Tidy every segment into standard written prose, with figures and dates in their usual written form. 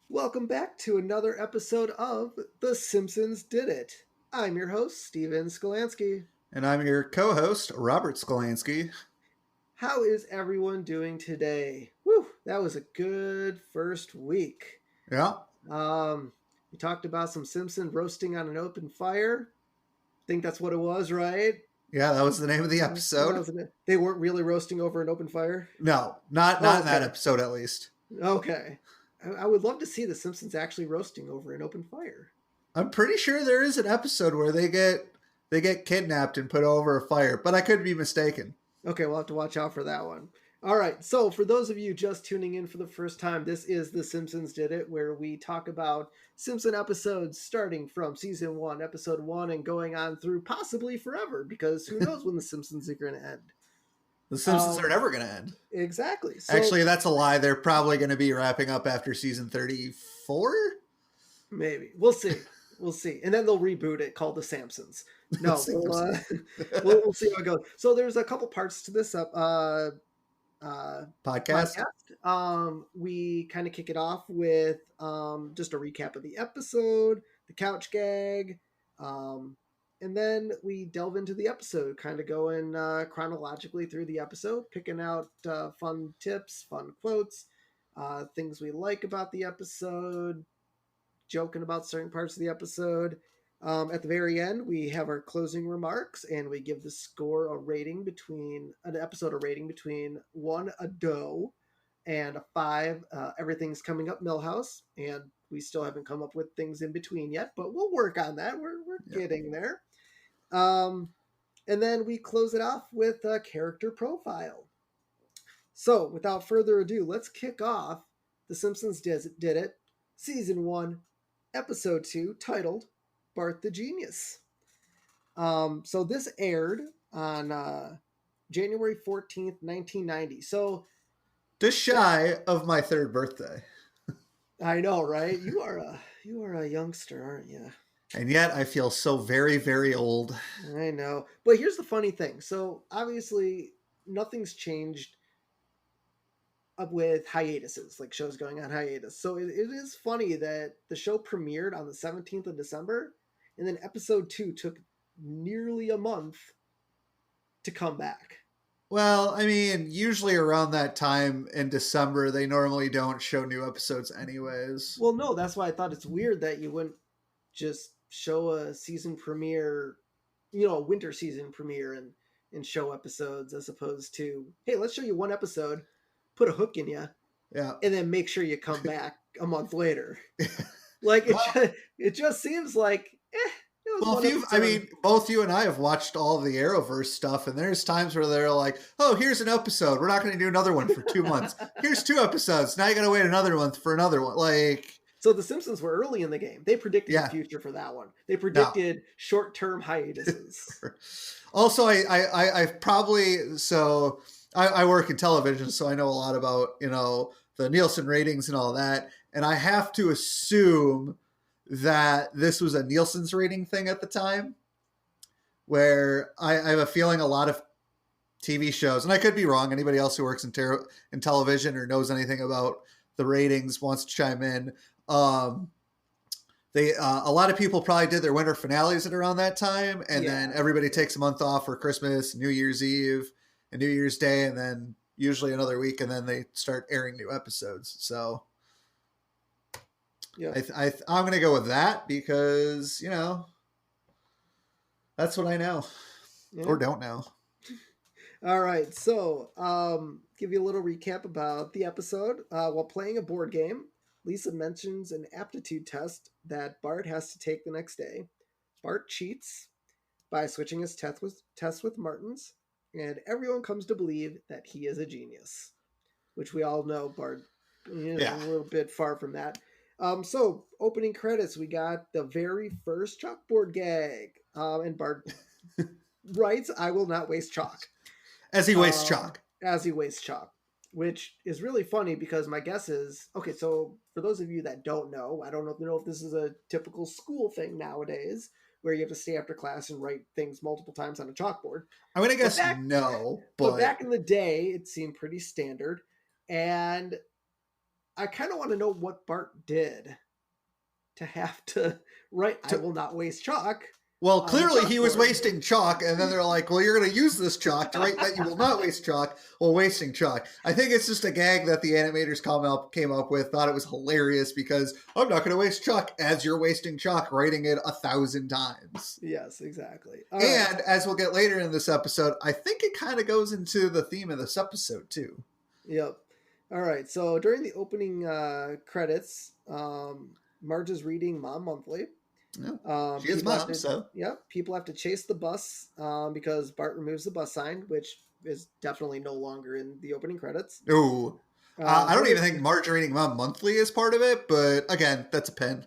Welcome back to another episode of The Simpsons Did It. I'm your host, Steven Skolansky. And I'm your co-host, Robert Skolansky. How is everyone doing today? Whew, that was a good first week. Yeah. We talked about some Simpson roasting on an open fire. I think that's what it was, right? Yeah, that was the name of the episode. They weren't really roasting over an open fire? No, not in that episode at least. Okay. I would love to see the Simpsons actually roasting over an open fire. I'm pretty sure there is an episode where they get kidnapped and put over a fire, but I could be mistaken. Okay, we'll have to watch out for that one. All right, so for those of you just tuning in for the first time, this is The Simpsons Did It, where we talk about Simpson episodes starting from season 1, episode 1, and going on through possibly forever, because who knows when The Simpsons are going to end. The Simpsons are never going to end. Exactly. So, actually, that's a lie. They're probably going to be wrapping up after season 34? Maybe. We'll see. We'll see. And then they'll reboot it called The Samsons. No, we'll see how it goes. So there's a couple parts to this podcast. We kind of kick it off with just a recap of the episode, the couch gag, and then we delve into the episode, kind of going chronologically through the episode, picking out fun tips, fun quotes, things we like about the episode, joking about certain parts of the episode. At the very end, we have our closing remarks, and we give the score a rating between 1, a dough, and a 5, everything's coming up Millhouse. And we still haven't come up with things in between yet, but we'll work on that. We're getting there. And then we close it off with a character profile. So without further ado, let's kick off The Simpsons Did It, Season 1, Episode 2, titled Bart the Genius. So this aired on January 14th, 1990. So just shy of my 3rd birthday. I know, right? You are a youngster, aren't you? And yet I feel so very, very old. I know. But here's the funny thing. So obviously nothing's changed with hiatuses, like shows going on hiatus. So it is funny that the show premiered on the 17th of December, and then episode 2 took nearly a month to come back. Well, I mean, usually around that time in December, they normally don't show new episodes anyways. Well, no, that's why I thought it's weird that you wouldn't just show a season premiere, a winter season premiere and show episodes, as opposed to, hey, let's show you one episode, put a hook in you, yeah, and then make sure you come back a month later. Like it just seems like, well, both you and I have watched all of the Arrowverse stuff, and there's times where they're like, "Oh, here's an episode. We're not going to do another one for 2 months. Here's 2 episodes. Now you got to wait another month for another one." Like, so the Simpsons were early in the game. They predicted the future for that one. They predicted short-term hiatuses. Also, I probably I work in television, so I know a lot about the Nielsen ratings and all that, and I have to assume that this was a Nielsen's rating thing at the time, where I have a feeling a lot of TV shows, and I could be wrong, anybody else who works in television or knows anything about the ratings wants to chime in. A lot of people probably did their winter finales at around that time, and then everybody takes a month off for Christmas, New Year's Eve, and New Year's Day, and then usually another week, and then they start airing new episodes. So yeah, I'm going to go with that because, that's what I know or don't know. All right. So give you a little recap about the episode. While playing a board game, Lisa mentions an aptitude test that Bart has to take the next day. Bart cheats by switching his test with Martin's, and everyone comes to believe that he is a genius, which we all know Bart is a little bit far from that. So opening credits, we got the very first chalkboard gag, and Bart writes, "I will not waste chalk." As he wastes chalk. As he wastes chalk, which is really funny because my guess is, okay, so for those of you that don't know, I don't know if this is a typical school thing nowadays, where you have to stay after class and write things multiple times on a chalkboard. I'm going to guess no. But back in the day, it seemed pretty standard. And I kind of want to know what Bart did to have to write, I will not waste chalk Well, on the clearly he was chalkboard. wasting chalk, and then they're like, well, you're going to use this chalk to write that you will not waste chalk while wasting chalk. I think it's just a gag that the animators came up with, thought it was hilarious because I'm not going to waste chalk as you're wasting chalk, writing it 1,000 times. Yes, exactly. All and right. As we'll get later in this episode, I think it kind of goes into the theme of this episode, too. Yep. All right, so during the opening credits, Marge is reading Mom Monthly. Yeah, she is mom, so. Yeah, people have to chase the bus because Bart removes the bus sign, which is definitely no longer in the opening credits. Ooh. I don't even think Marge reading Mom Monthly is part of it, but again, that's a pen.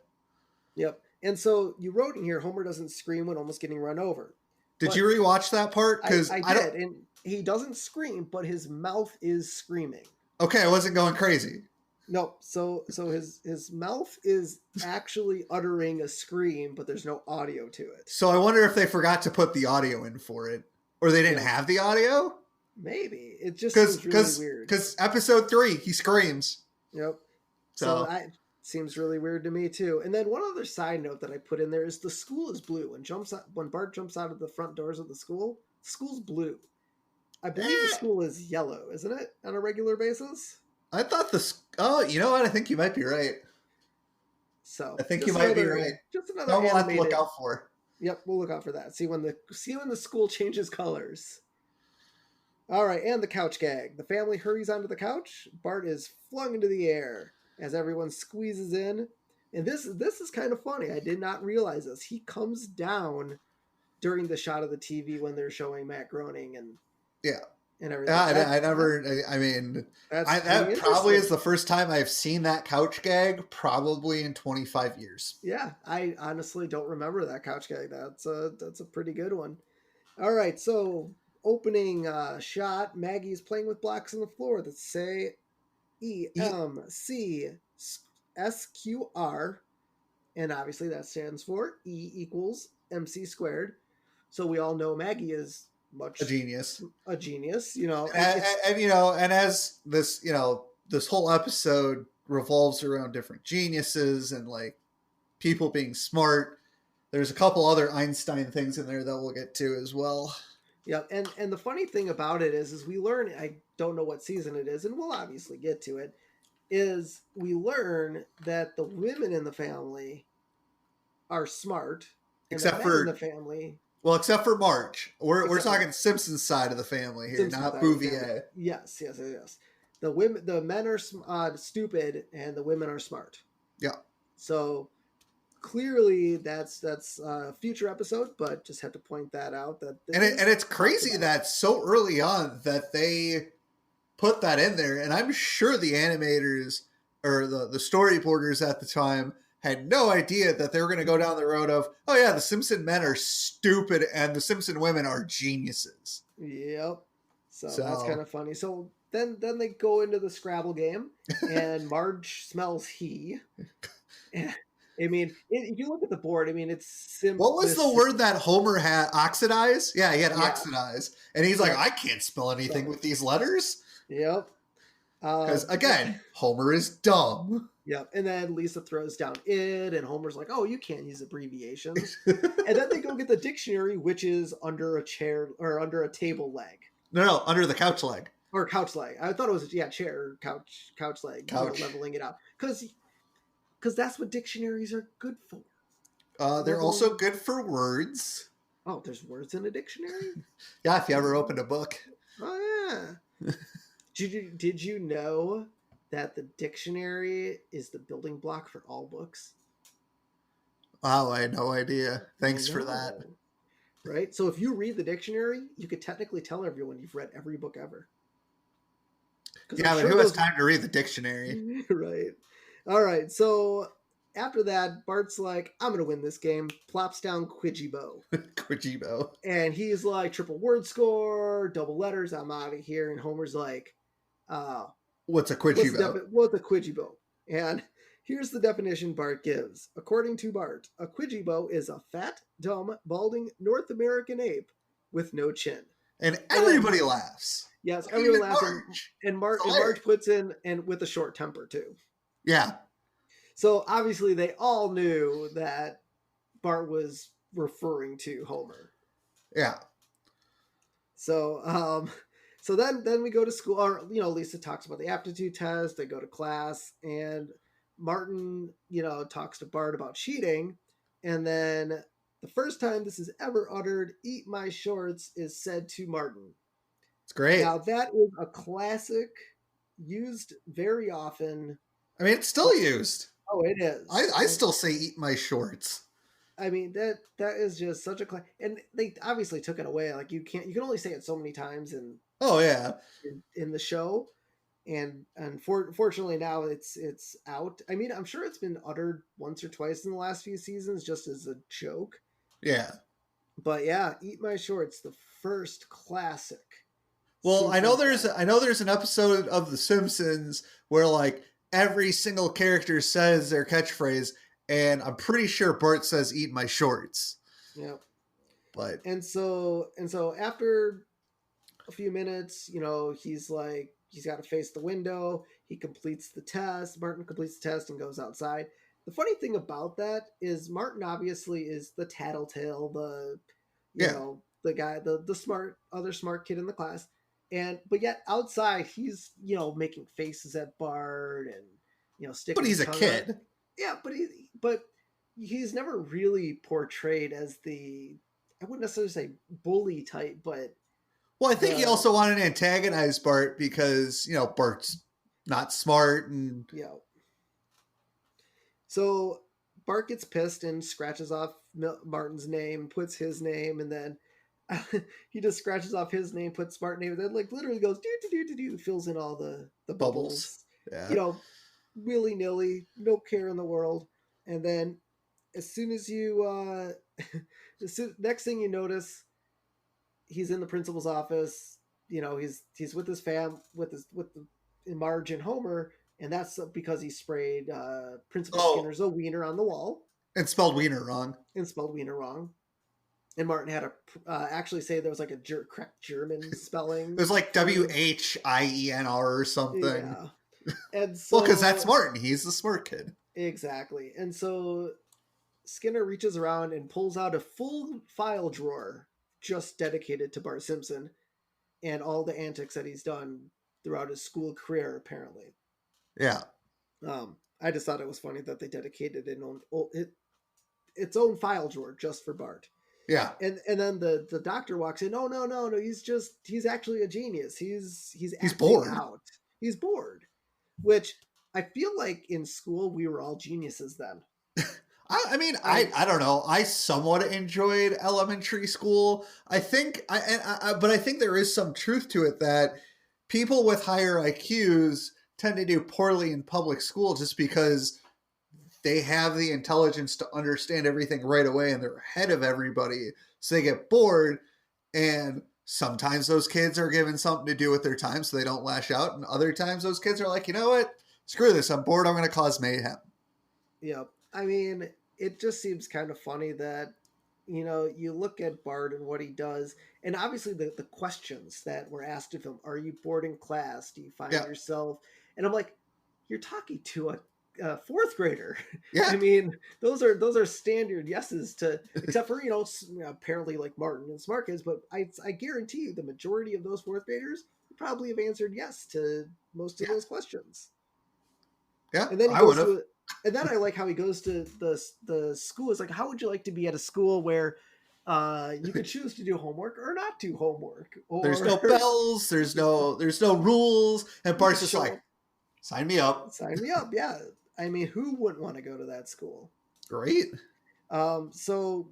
Yep. And so you wrote in here, Homer doesn't scream when almost getting run over. Did you rewatch that part? Because I did, and he doesn't scream, but his mouth is screaming. Okay, I wasn't going crazy. No, so his mouth is actually uttering a scream, but there's no audio to it. So I wonder if they forgot to put the audio in for it, or they didn't have the audio. Maybe it just seems really weird. Because episode 3, he screams. Yep. So that seems really weird to me too. And then one other side note that I put in there is the school is blue. When Bart jumps out of the front doors of the school's blue. I believe the school is yellow, isn't it, on a regular basis? I thought you know what? I think you might be right. So I think you might be right. Just another we'll have to look out for. Yep, we'll look out for that. See when the school changes colors. All right, and the couch gag. The family hurries onto the couch. Bart is flung into the air as everyone squeezes in. And this is kind of funny. I did not realize this. He comes down during the shot of the TV when they're showing Matt Groening and everything. That probably is the first time I've seen that couch gag probably in 25 years. Yeah, I honestly don't remember that couch gag. That's a pretty good one. All right, so opening shot, Maggie's playing with blocks on the floor that say EMCSQR, and obviously that stands for E = MC squared. So we all know Maggie is a genius, you know, and as this, this whole episode revolves around different geniuses and like people being smart. There's a couple other Einstein things in there that we'll get to as well. Yeah, and the funny thing about it is we learn, I don't know what season it is, and we'll obviously get to it, is we learn that the women in the family are smart, and except the for men in the family. Well, except for Marge. We're talking Simpsons side of the family here, not Bouvier. Yes. The men are stupid, and the women are smart. Yeah. So clearly, that's a future episode, but just have to point that out. And it's crazy that so early on that they put that in there, and I'm sure the animators or the storyboarders at the time had no idea that they were going to go down the road of, oh yeah, the Simpson men are stupid and the Simpson women are geniuses. Yep. So that's kind of funny. So then they go into the Scrabble game, and Marge smells he. And, I mean, if you look at the board, I mean, it's simple. What was the word that Homer had? Oxidize? Yeah, he had oxidize. And he's like, I can't spell anything with these letters. Yep. Because, again, Homer is dumb. Yep. And then Lisa throws down it, and Homer's like, oh, you can't use abbreviations. And then they go get the dictionary, which is under a chair or under a table leg. No, under the couch leg. Or couch leg. I thought it was, chair, couch leg. Couch. Leveling it out. Because that's what dictionaries are good for. They're also good for words. Oh, there's words in a dictionary? Yeah, if you ever opened a book. Oh, yeah. Did you know that the dictionary is the building block for all books? Wow, I had no idea. Thanks for that. Right? So if you read the dictionary, you could technically tell everyone you've read every book ever. Yeah, but who has time to read the dictionary? Right. All right, so after that, Bart's like, I'm going to win this game, plops down Quidgibo. Quidgibo. And he's like, triple word score, double letters, I'm out of here. And Homer's like, what's a Quidgibo? What's a Quidgibo? And here's the definition Bart gives. According to Bart, a Quidgibo is a fat, dumb, balding North American ape with no chin. And everybody laughs. Yes, everyone laughs. And Marge puts in, and with a short temper, too. Yeah. So obviously they all knew that Bart was referring to Homer. Yeah. So so then we go to school, or Lisa talks about the aptitude test. They go to class, and Martin talks to Bart about cheating, and then the first time this is ever uttered, "Eat my shorts," is said to Martin. It's great. Now that is a classic, used very often. I mean, it's still used. Oh, it is. I still say eat my shorts. I mean that is just such a and they obviously took it away. Like you can only say it so many times Oh yeah. in the show, and fortunately now it's out. I mean, I'm sure it's been uttered once or twice in the last few seasons just as a joke. Yeah. But yeah, "Eat my shorts," the first classic. Well, I know Simpsons there's an episode of The Simpsons where like every single character says their catchphrase, and I'm pretty sure Bart says "eat my shorts." yeah. But And so after a few minutes, he's like, he's got to face the window. He completes the test. Martin completes the test and goes outside. The funny thing about that is Martin obviously is the tattletale, yeah, the guy, the smart kid in the class. But yet outside he's, making faces at Bart and, but sticking he's his a tongue out. kid. Yeah, but he's never really portrayed as I wouldn't necessarily say bully type, but Well, I think he the also wanted to antagonize Bart because Bart's not smart and So Bart gets pissed and scratches off Martin's name, puts his name, and then he just scratches off his name, puts Martin's name, and then like literally goes do, fills in all the bubbles. bubbles, Yeah. willy nilly, no care in the world. And then as soon as you, next thing you notice, he's in the principal's office. He's with his with Marge and Homer, and that's because he sprayed Principal Skinner's a wiener on the wall and spelled wiener wrong. and spelled wiener wrong. And Martin had to actually say there was like a correct German spelling. It was like WHIENR or something. Yeah. And so, well, because that's Martin. He's the smart kid. Exactly. And so Skinner reaches around and pulls out a full file drawer just dedicated to Bart Simpson and all the antics that he's done throughout his school career, apparently. Yeah. I just thought it was funny that they dedicated its own file drawer just for Bart. Yeah. And then the doctor walks in. No. He's actually a genius. He's bored. Out. He's bored. Which I feel like in school we were all geniuses then. I don't know. I somewhat enjoyed elementary school. I think but I think there is some truth to it that people with higher IQs tend to do poorly in public school just because they have the intelligence to understand everything right away and they're ahead of everybody. So they get bored, and sometimes those kids are given something to do with their time so they don't lash out. And other times those kids are like, you know what? Screw this. I'm bored. I'm going to cause mayhem. Yep. I mean, it just seems kind of funny that, you look at Bart and what he does, and obviously the questions that were asked of him, are you bored in class? Do you find yourself? And I'm like, you're talking to a fourth grader. Yeah. I mean, those are standard yeses to, except for, apparently like Martin and smart kids, but I guarantee you the majority of those fourth graders probably have answered yes to most of those questions. Yeah. And then I would have. And then I like how he goes to the school. It's like, how would you like to be at a school where you could choose to do homework or not do homework? Or there's no bells. There's no rules. And Bart's just like, sign me up. Sign me up. Yeah. I mean, who wouldn't want to go to that school? Great. So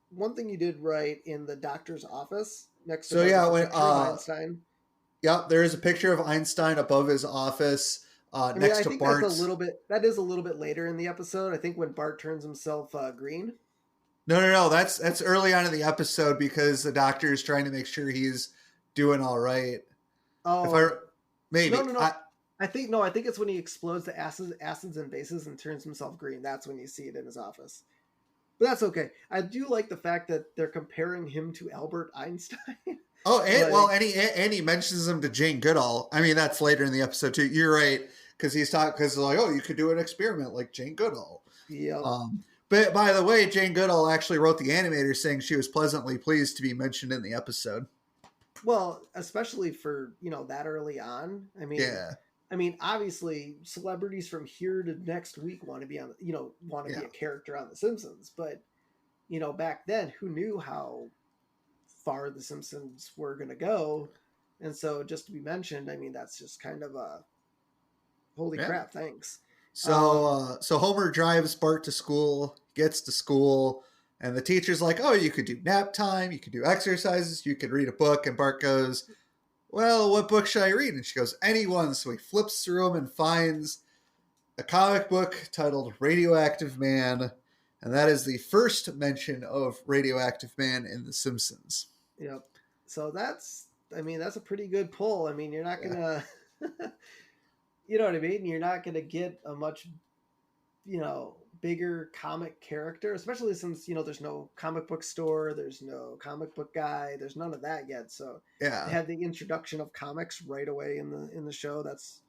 one thing you did right in the doctor's office next to Einstein. Yeah, there is a picture of Einstein above his office. Next to Bart. That is a little bit later in the episode. I think when Bart turns himself green. No. That's early on in the episode because the doctor is trying to make sure he's doing all right. Oh, maybe. No. I think it's when he explodes the acids and bases and turns himself green. That's when you see it in his office. But that's okay. I do like the fact that they're comparing him to Albert Einstein. Oh, and he mentions him to Jane Goodall. I mean, that's later in the episode too. You're right, because he's talking because like, oh, you could do an experiment like Jane Goodall. Yep. But by the way, Jane Goodall actually wrote the animator saying she was pleasantly pleased to be mentioned in the episode. Well, especially for, that early on. Yeah. Obviously, celebrities from here to next week want to be on, want to be Yeah. a character on The Simpsons. But, back then, who knew how far The Simpsons were going to go? And so, just to be mentioned, that's just kind of a holy Yeah. crap. Thanks. So Homer drives Bart to school, gets to school, and the teacher's like, "Oh, you could do nap time, you could do exercises, you could read a book." And Bart goes, "Well, what book should I read?" And she goes, "Anyone." So he flips through them and finds a comic book titled Radioactive Man, and that is the first mention of Radioactive Man in The Simpsons. Yep. So that's a pretty good pull. You're not gonna, you know what I mean? You're not gonna get a much, bigger comic character, especially since, there's no comic book store, there's no comic book guy, there's none of that yet. So Yeah. they had the introduction of comics right away in the show. That's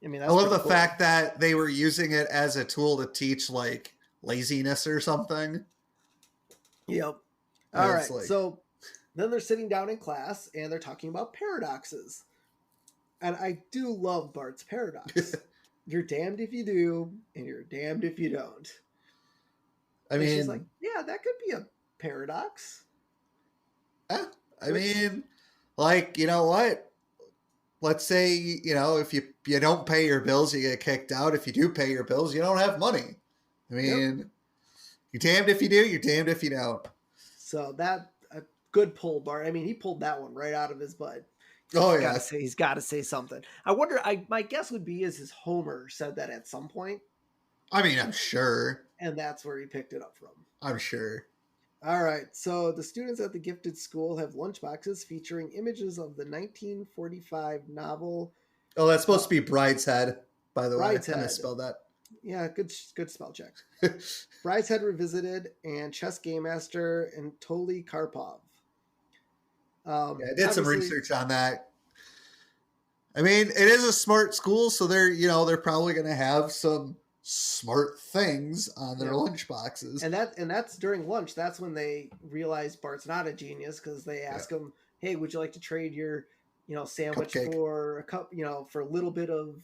I love the cool. fact that they were using it as a tool to teach like laziness or something. Yep. All right. So then they're sitting down in class and they're talking about paradoxes. And I do love Bart's paradox. You're damned if you do, and you're damned if you don't. She's like, yeah, that could be a paradox. Like, you know what? Let's say, if you don't pay your bills, you get kicked out. If you do pay your bills, you don't have money. You're damned if you do, you're damned if you don't. So that a good pull, Bart. He pulled that one right out of his butt. He's got to say something. I wonder. My guess would be is his Homer said that at some point. I'm sure, and that's where he picked it up from. I'm sure. All right. So the students at the gifted school have lunchboxes featuring images of the 1945 novel. Oh, that's supposed to be Brideshead, by the way. Brideshead. I misspelled that. Yeah, good spell check. Brideshead Revisited and Chess Game Master and Toli Karpov. I did some research on that. It is a smart school, so they're probably going to have some smart things on their lunch boxes. And that's during lunch. That's when they realize Bart's not a genius because they ask him, "Hey, would you like to trade your, sandwich Cupcake for a cup, for a little bit of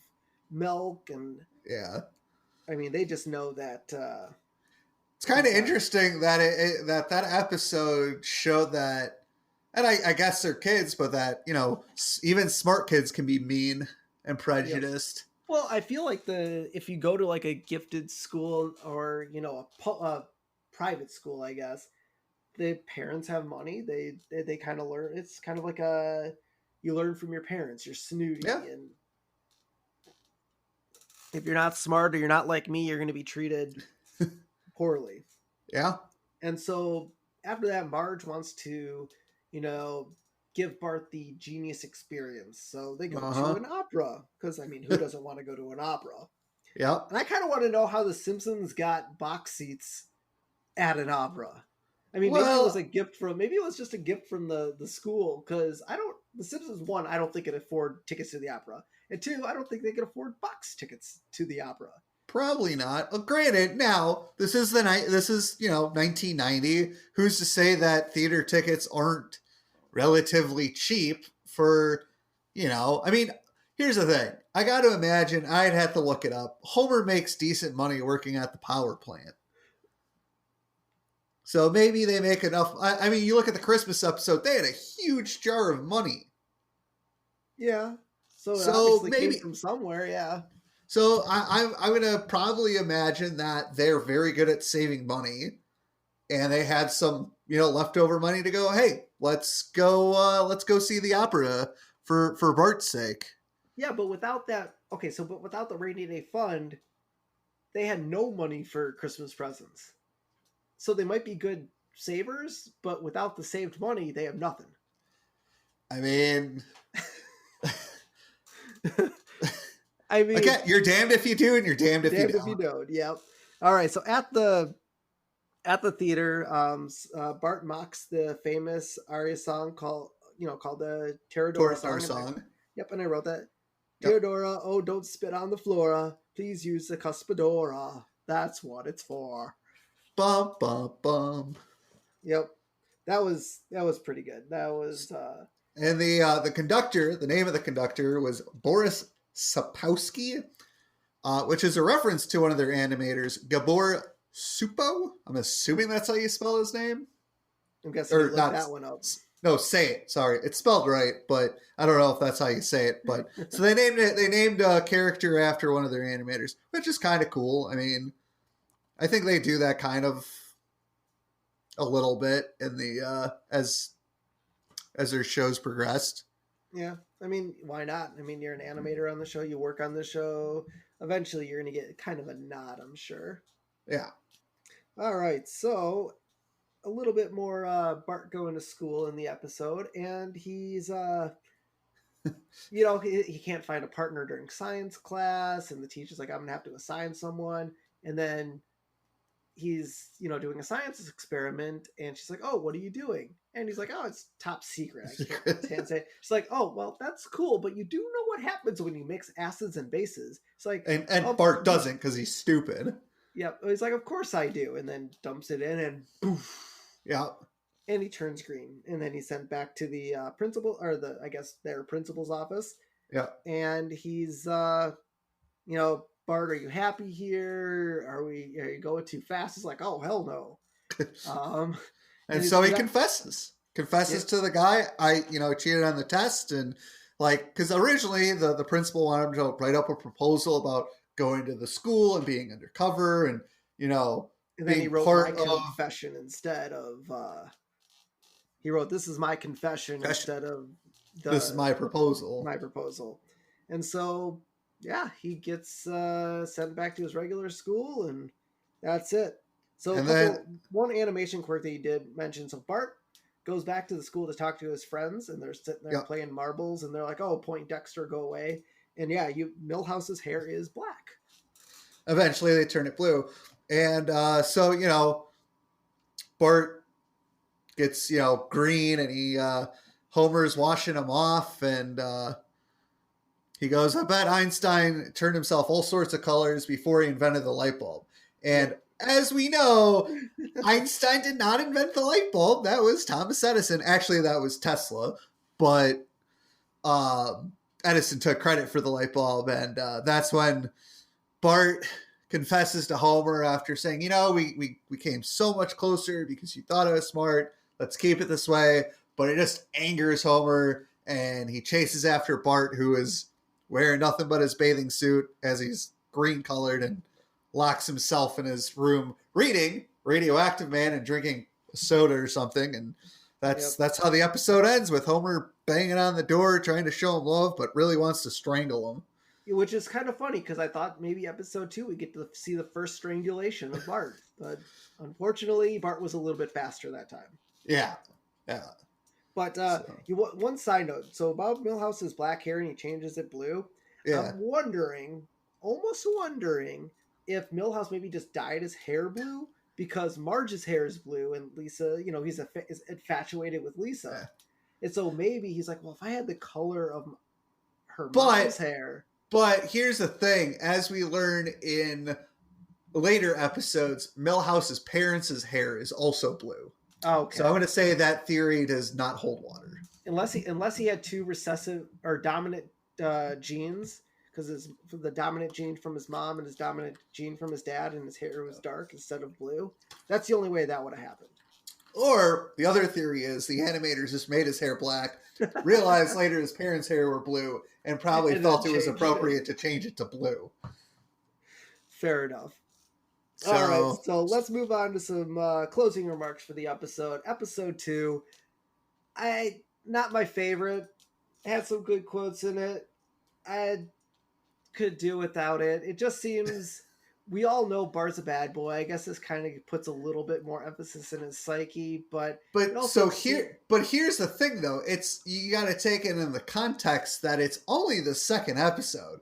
milk?" And they just know that. It's kind of interesting that that episode showed that. And I guess they're kids, but that, even smart kids can be mean and prejudiced. Yep. Well, I feel like if you go to like a gifted school or, a private school, I guess, the parents have money. They kind of learn. It's kind of like you learn from your parents. You're snooty. Yeah. And if you're not smart or you're not like me, you're going to be treated poorly. Yeah. And so after that, Marge wants to, give Bart the genius experience. So they go to an opera because, who doesn't want to go to an opera? Yeah. And I kind of want to know how the Simpsons got box seats at an opera. Maybe it was a gift maybe it was just a gift from the school because the Simpsons, one, I don't think could afford tickets to the opera. And two, I don't think they could afford box tickets to the opera. Probably not. Well, granted, now this is 1990. Who's to say that theater tickets aren't relatively cheap for, here's the thing. I got to imagine, I'd have to look it up. Homer makes decent money working at the power plant. So maybe they make enough. You look at the Christmas episode, they had a huge jar of money. Yeah. So it obviously maybe came from somewhere, yeah. So I'm going to probably imagine that they're very good at saving money, and they had some leftover money to go. Hey, let's go see the opera for Bart's sake. Yeah, but without that, but without the rainy day fund, they had no money for Christmas presents. So they might be good savers, but without the saved money, they have nothing. Again, you're damned if you do, and you're damned if you don't. Yep. All right. So at the theater, Bart mocks the famous aria song called the Toreador song. Song. Yep, and I wrote that. Yep. Theodora, oh, don't spit on the flora. Please use the cuspidora. That's what it's for. Bum bum bum. Yep. That was pretty good. That was And the conductor, the name of the conductor was Boris Sapowski, which is a reference to one of their animators, Gabor Supo. I'm assuming that's how you spell his name. I'm guessing you Or looked not. that one up. No, say it. Sorry, it's spelled right, but I don't know if that's how you say it. But so they named it. They named a character after one of their animators, which is kind of cool. I mean, I think they do that kind of a little bit in the as their shows progressed. Yeah. I mean, why not? I mean, you're an animator on the show, you work on the show. Eventually you're gonna get kind of a nod, I'm sure. Yeah. All right, so a little bit more Bart going to school in the episode, and he's he can't find a partner during science class, and the teacher's like, I'm gonna have to assign someone, and then he's doing a science experiment, and she's like, oh, what are you doing? And he's like, oh, it's top secret, I can't say. She's like, oh, well, that's cool, but you do know what happens when you mix acids and bases. It's like, and Bart doesn't because he's stupid. Yeah, he's like, of course I do, and then dumps it in, and poof. Yeah. And he turns green, and then he's sent back to the principal, or I guess their principal's office. Yeah. And he's, Bart, are you happy here? Are you going too fast? He's like, oh, hell no. And so he confesses to the guy, I cheated on the test, and because originally the principal wanted him to write up a proposal about going to the school and being undercover, and and then he wrote my confession instead of he wrote, this is my confession instead of this is my proposal. And so yeah, he gets sent back to his regular school, and that's it. So one animation quirk that you did mention, so Bart goes back to the school to talk to his friends, and they're sitting there playing marbles, and they're like, oh, Point Dexter, go away. And yeah, Milhouse's hair is black. Eventually they turn it blue. And so Bart gets green, and Homer's washing him off, and he goes, I bet Einstein turned himself all sorts of colors before he invented the light bulb. And as we know, Einstein did not invent the light bulb. That was Thomas Edison. Actually, that was Tesla. But Edison took credit for the light bulb, and that's when Bart confesses to Homer after saying, we came so much closer because you thought I was smart. Let's keep it this way. But it just angers Homer, and he chases after Bart, who is wearing nothing but his bathing suit as he's green colored, and locks himself in his room reading Radioactive Man and drinking soda or something. And that's how the episode ends, with Homer banging on the door, trying to show him love, but really wants to strangle him. Which is kind of funny, because I thought maybe episode 2 we get to see the first strangulation of Bart. But unfortunately, Bart was a little bit faster that time. Yeah. But one side note. So about Milhouse's black hair, and he changes it blue. Yeah. I'm almost wondering if Milhouse maybe just dyed his hair blue, because Marge's hair is blue, and Lisa, he's is infatuated with Lisa. Yeah. And so maybe he's like, well, if I had the color of her mom's hair. But here's the thing. As we learn in later episodes, Milhouse's parents' hair is also blue. Okay. So I'm going to say that theory does not hold water. Unless he had two recessive or dominant genes, because the dominant gene from his mom and his dominant gene from his dad, and his hair was dark instead of blue. That's the only way that would have happened. Or the other theory is the animators just made his hair black, realized later his parents' hair were blue, and probably felt it was appropriate to change it to blue. Fair enough. All right, so let's move on to some closing remarks for the episode. Episode 2, not my favorite. Had some good quotes in it. I could do without it. It just seems... We all know Bart's a bad boy. I guess this kind of puts a little bit more emphasis in his psyche, but here's the thing though. You got to take it in the context that it's only the second episode.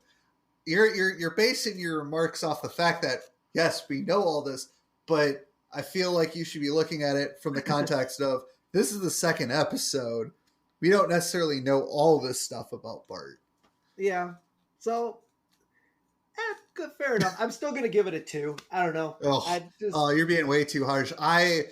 You're basing your remarks off the fact that yes, we know all this, but I feel like you should be looking at it from the context of this is the second episode. We don't necessarily know all this stuff about Bart. Yeah. So, good, fair enough. I'm still gonna give it a 2. I don't know. Oh, I just oh, you're being way too harsh. To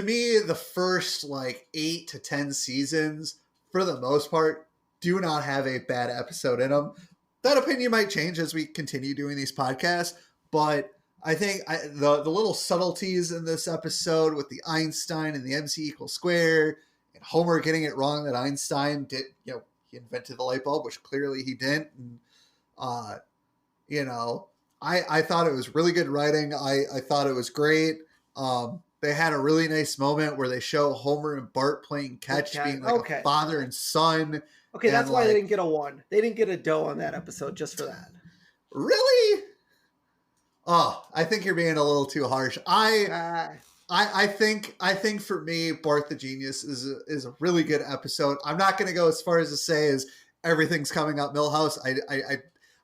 me, the first like 8 to 10 seasons, for the most part, do not have a bad episode in them. That opinion might change as we continue doing these podcasts, but I think the little subtleties in this episode with the Einstein and the MC equals square, and Homer getting it wrong that Einstein did, he invented the light bulb, which clearly he didn't. And, uh, you know, I thought it was really good writing. I thought it was great. They had a really nice moment where they show Homer and Bart playing catch, being like a father and son. Okay, and that's why they didn't get a 1. They didn't get a dough on that episode just for that. Really? Oh, I think you're being a little too harsh. I think for me, Bart the Genius is a really good episode. I'm not going to go as far as to say as everything's coming up Millhouse.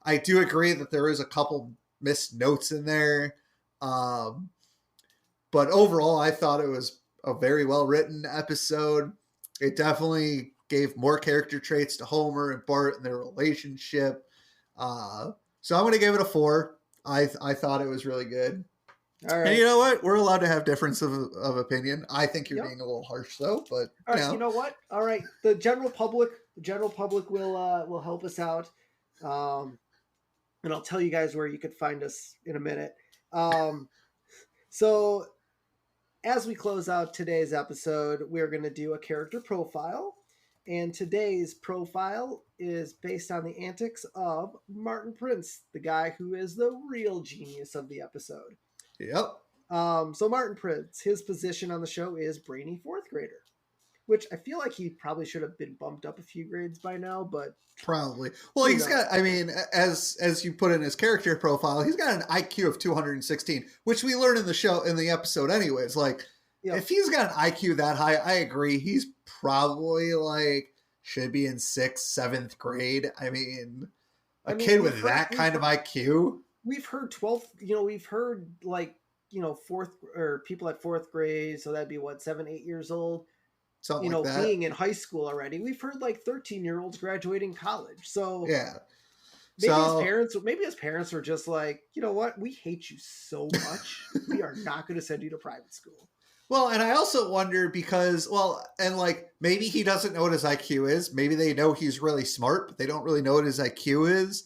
I do agree that there is a couple missed notes in there. But overall, I thought it was a very well written episode. It definitely gave more character traits to Homer and Bart and their relationship. So I'm going to give it a 4. I thought it was really good. All right. And you know what? We're allowed to have difference of opinion. I think you're being a little harsh, though. But all right, you know what? All right, the general public will help us out, and I'll tell you guys where you could find us in a minute. So as we close out today's episode, we're going to do a character profile. And today's profile is based on the antics of Martin Prince, the guy who is the real genius of the episode. Yep. So Martin Prince, his position on the show is brainy 4th grader, which I feel like he probably should have been bumped up a few grades by now, but probably. Well, he's got, I mean, as you put in his character profile, he's got an IQ of 216, which we learn in the episode anyways. Like, if he's got an IQ that high, I agree. He's probably like should be in 6th, 7th grade. I mean, a kid with that kind of IQ. We've heard 12th, we've heard like, 4th or people at 4th grade. So that'd be what, 7, 8 years old. Something like that. Being in high school already. We've heard like 13-year-olds graduating college. So yeah. Maybe his parents were just like, you know what? We hate you so much. We are not going to send you to private school. Well, and I also wonder because, maybe he doesn't know what his IQ is. Maybe they know he's really smart, but they don't really know what his IQ is.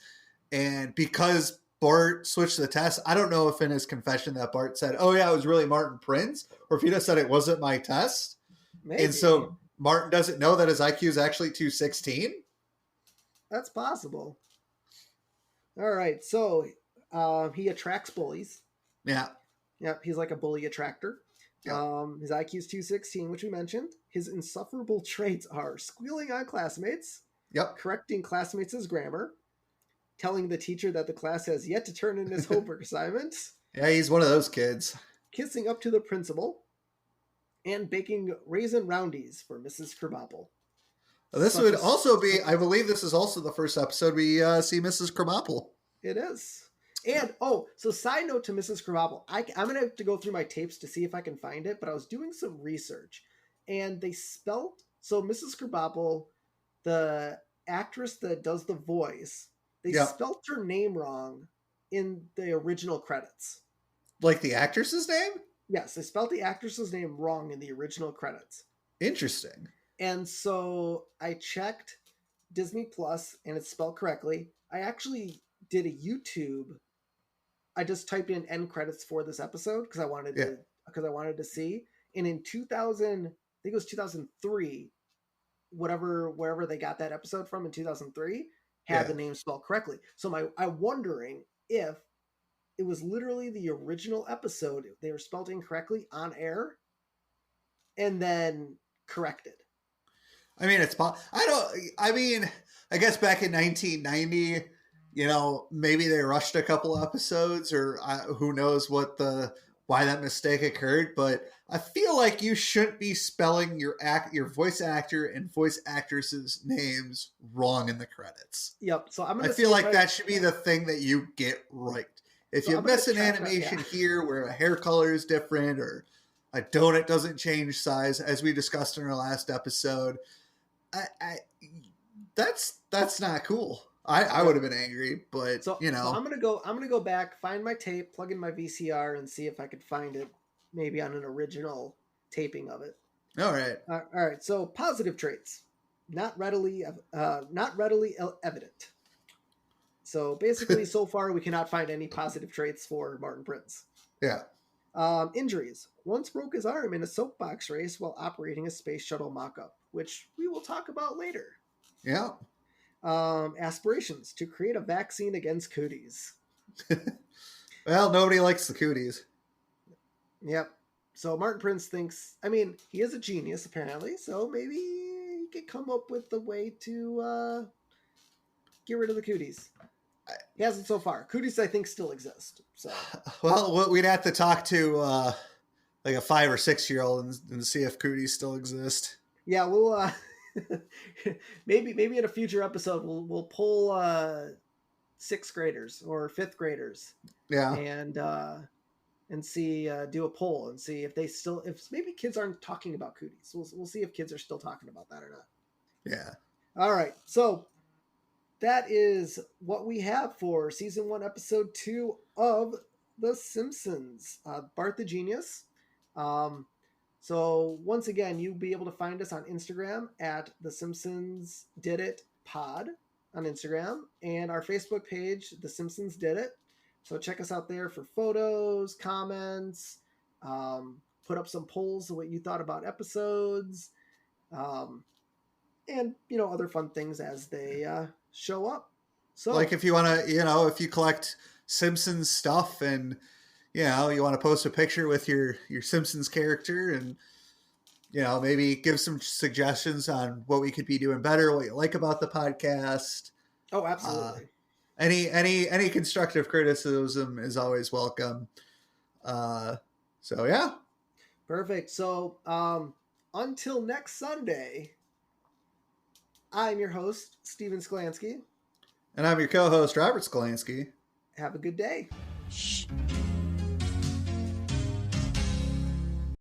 And because Bart switched the test, I don't know if in his confession that Bart said, oh yeah, it was really Martin Prince, or if he just said it wasn't my test. Maybe. And so Martin doesn't know that his IQ is actually 216? That's possible. All right, so he attracts bullies. Yeah. Yep, he's like a bully attractor. Yep. His IQ is 216, which we mentioned. His insufferable traits are squealing on classmates. Yep. Correcting classmates' grammar. Telling the teacher that the class has yet to turn in his homework assignments. Yeah, he's one of those kids. Kissing up to the principal. And baking raisin roundies for Mrs. Krabappel. This would also be, I believe this is also the first episode we see Mrs. Krabappel. It is. And, so side note to Mrs. Krabappel. I'm going to have to go through my tapes to see if I can find it, but I was doing some research. And they spelt, so Mrs. Krabappel, the actress that does the voice, they spelt her name wrong in the original credits. Like the actress's name? Yes, they spelled the actress's name wrong in the original credits. Interesting. And so I checked Disney Plus, and it's spelled correctly. I actually did a YouTube. I just typed in end credits for this episode because I wanted to see. And in 2000, I think it was 2003, wherever they got that episode from in 2003, had the name spelled correctly. So I'm wondering if it was literally the original episode. They were spelled incorrectly on air and then corrected. I mean, I guess back in 1990, maybe they rushed a couple episodes or who knows why that mistake occurred. But I feel like you shouldn't be spelling your voice actor and voice actress's names wrong in the credits. Yep. So I feel like that should be the thing that you get right. If you miss an animation here where a hair color is different or a donut doesn't change size, as we discussed in our last episode, that's not cool. I would have been angry, but So I'm gonna go back, find my tape, plug in my VCR, and see if I could find it, maybe on an original taping of it. All right. All right. So positive traits, not readily evident. So basically, so far we cannot find any positive traits for Martin Prince. Yeah. Injuries. Once broke his arm in a soapbox race while operating a space shuttle mock-up, which we will talk about later. Yeah. Aspirations to create a vaccine against cooties. Well, nobody likes the cooties. Yep. So Martin Prince thinks, I mean, he is a genius apparently, so maybe he could come up with a way to get rid of the cooties. He hasn't so far. Cooties, I think, still exist. So, well, we'd have to talk to like a 5 or 6 year old and see if cooties still exist. Yeah, we'll maybe in a future episode we'll pull 6th graders or 5th graders. Yeah. And see do a poll and see if maybe kids aren't talking about cooties. We'll see if kids are still talking about that or not. Yeah. All right. So that is what we have for season 1, episode 2 of The Simpsons. Bart the Genius. So once again, you'll be able to find us on Instagram at The Simpsons Did It Pod on Instagram, and our Facebook page, The Simpsons Did It. So check us out there for photos, comments, put up some polls of what you thought about episodes, and other fun things as they show up. So, like if you want to, if you collect Simpsons stuff and you want to post a picture with your Simpsons character and maybe give some suggestions on what we could be doing better, what you like about the podcast. Oh, absolutely. Any constructive criticism is always welcome. So yeah. Perfect. So until next Sunday, I'm your host, Steven Sklansky. And I'm your co-host, Robert Skolansky. Have a good day. Shh.